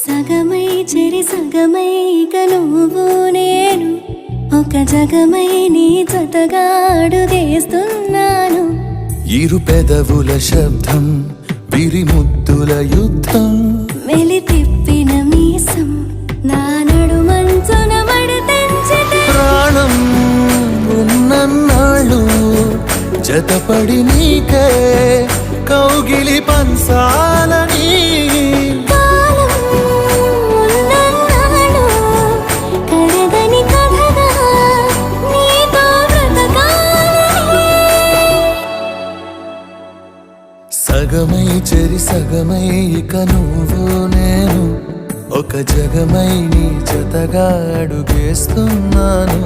సగమై చెరి సగమై ఇక నువ్వు నేను ఒక జగమై నీ జతగా అడుగేస్తున్నాను. ఇరు పెదవుల శబ్దం విరిముద్దుల యుద్ధం మెలి తిప్పిన మీసం నా నడుమంచున మడతెంచితే ప్రాణం ఉన్నన్నాళ్ళు జతపడి నీకే కౌగిలి పంచాలని కాలం ఉన్నన్నాడు కరగని కథగా నీతో బ్రతకాలని. సగమై చెరి సగమై ఇక నువ్వు నేను ఒక జగమై నీ జతగా అడుగేస్తున్నాను.